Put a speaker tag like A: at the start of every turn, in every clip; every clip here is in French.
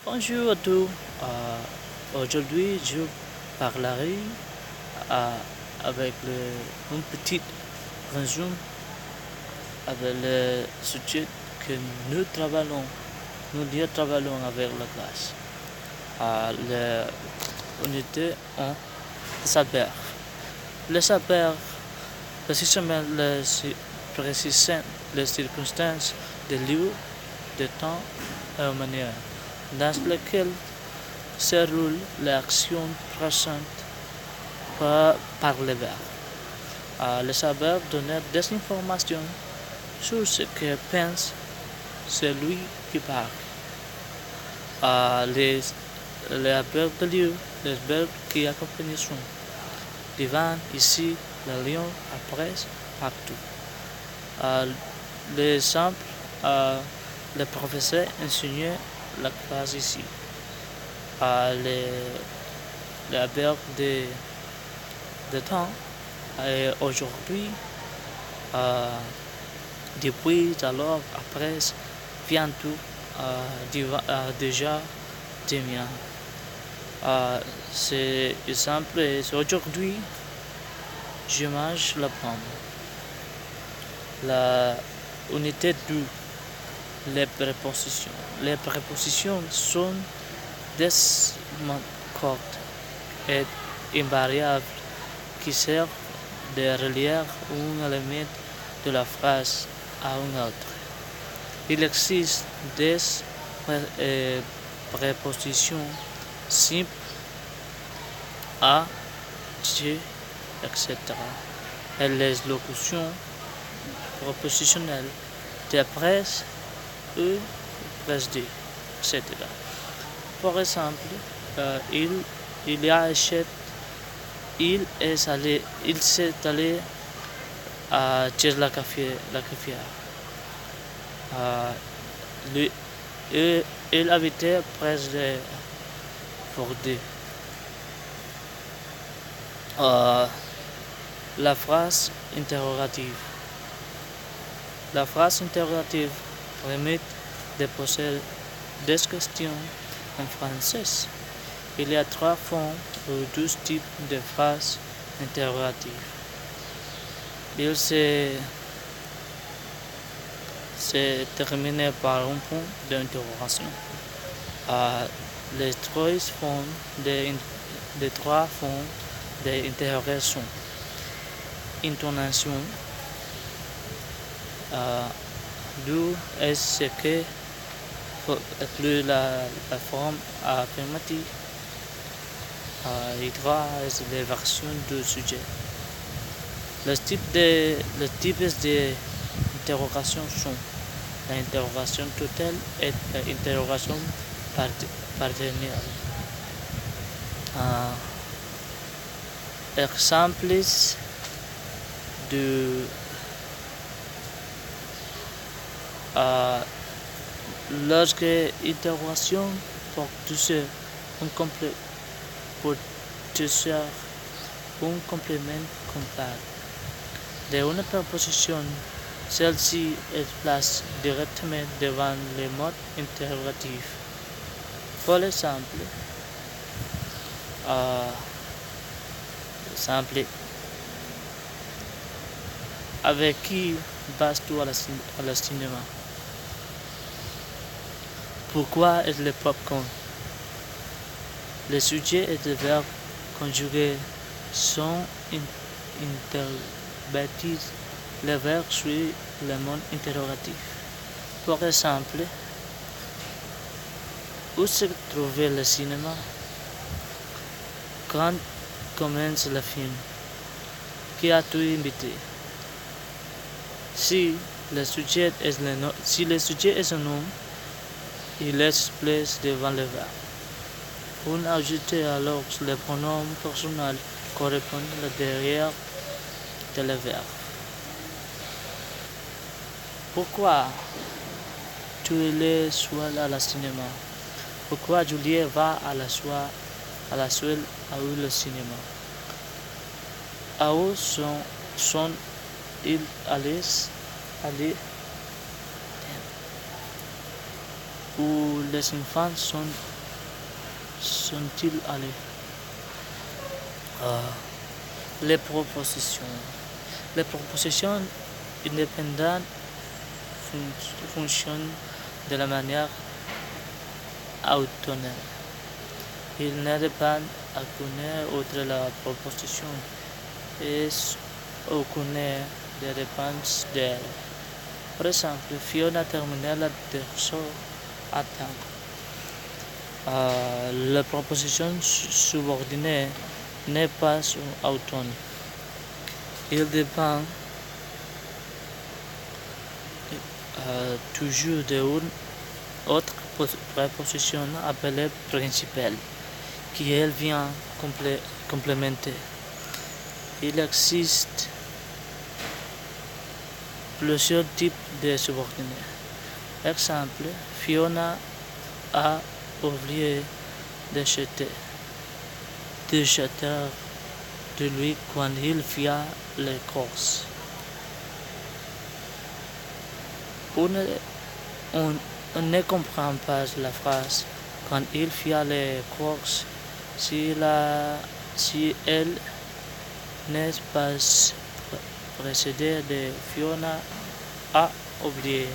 A: Bonjour à tous. Aujourd'hui, je parlerai euh, avec un petit résumé avec le sujet que nous travaillons, nous travaillons avec la classe. L'unité 1, le savoir. Le savoir, précisément les circonstances, des lieux, de temps et manière dans lesquelles se roule l'action présente par le verbe. Le savoir donner des informations sur ce que pense celui qui parle. Les verbes de lieu, les verbes qui accompagnent sont devant, ici, le lion, après, partout. L'exemple, le professeur enseignait la classe ici. Les verbes de temps et aujourd'hui, depuis, alors, après, bientôt, déjà, demain. C'est exemple, aujourd'hui, je mange la pomme. La unité 2, les prépositions. Les prépositions sont des mots courts et invariables qui servent de relier un élément de la phrase à un autre. Il existe des prépositions simples à, je, etc. et les locutions propositionnelles de presse, presse de, etc. Par exemple, il a acheté, il s'est allé chez la cafetière. Il habitait près de Bordeaux. La phrase interrogative. La phrase interrogative permet de poser des questions en français. Il y a 3 formes ou 12 types de phrases interrogatives. Il se termine par un point d'interrogation. Les 3 formes d'interrogation. Intonation. D'où est-ce que plus la forme affirmative. Les 3 est les versions du sujet. Les types d'interrogation sont l'interrogation totale et l'interrogation partielle. Exemples de lorsque interrogation porte sur un complément complet de une proposition, celle-ci est placée directement devant le mode interrogatif. Par exemple, avec qui vas-tu à la cinéma? Pourquoi est le popcorn? Le sujet et le verbe conjugués sont intervertis. Le verbe suit le mode interrogatif. Par exemple, où se trouvait le cinéma? Quand commence le film? Qui as-tu invité? Si le sujet est un nom, il laisse place devant le verbe. On ajoute alors le pronom personnel correspondant derrière le verbe. Pourquoi tu es seul à la cinéma? Pourquoi Julien va à la seule à le cinéma? À où sont-ils allés? Où les enfants sont sont-ils allés? Euh, les propositions. Les propositions indépendantes fonctionnent de la manière autonome. Ils ne dépendent aucune autre la proposition et aucune des réponses d'elle. Par exemple, Fiona terminait la dernière à temps. La proposition subordonnée n'est pas autonome. Il dépend toujours d'une autre préposition appelée principale, qui elle vient complémenter. Il existe plusieurs types de subordonnés. Exemple, Fiona a oublié d'acheter de lui quand il fit les courses. On ne comprend pas la phrase quand il fit les courses si elle n'est pas précédée de Fiona a oublié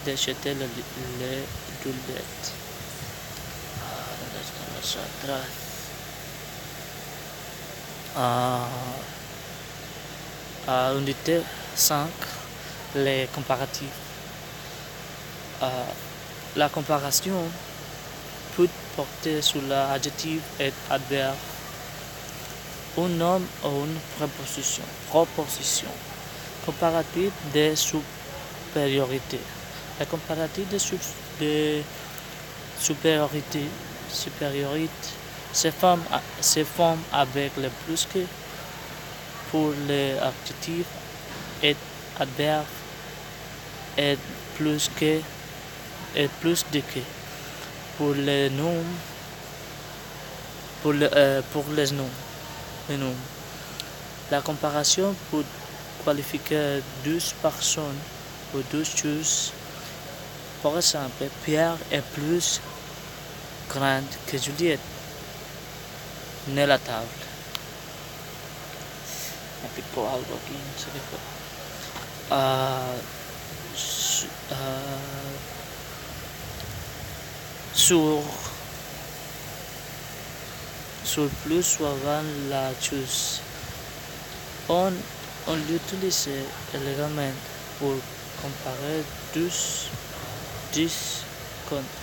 A: d'acheter le douillette. Unité 5, les comparatifs. La comparaison peut porter sur l'adjectif et adverbe, un nom ou une proposition. Comparatif de supériorité. La comparatif de supériorité se forme avec le plus que pour les adjectifs et adverbes et plus de que pour les noms pour les noms. La comparaison peut qualifier deux personnes ou deux choses. Par exemple, Pierre est plus grand que Juliette. Nella la tavola. Applico algo aquí, no sé qué fue. Sur plus souvent la chose. On l'utilise élégamment pour comparer deux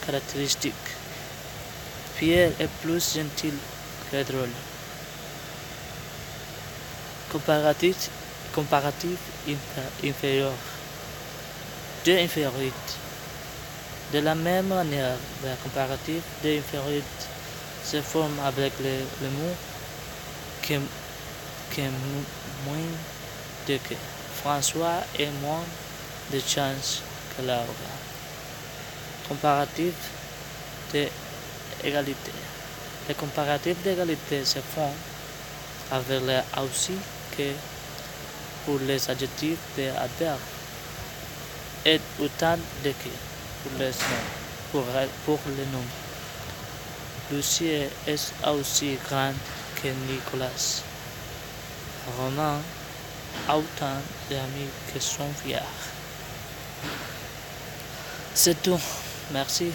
A: caractéristiques. Pierre est plus gentil que drôle. Comparatif inférieur. De infériorité. De la même manière, le comparatif de infériorité se forme avec le mot que moins de que. François a moins de chance que Laura. Comparatif d'égalité. Les comparatifs d'égalité se font avec le aussi que pour les adjectifs et adverbes et autant de que pour les noms. Pour les noms. Lucie est aussi grande que Nicolas. Romain a autant d'amis que son fier. C'est tout. Merci.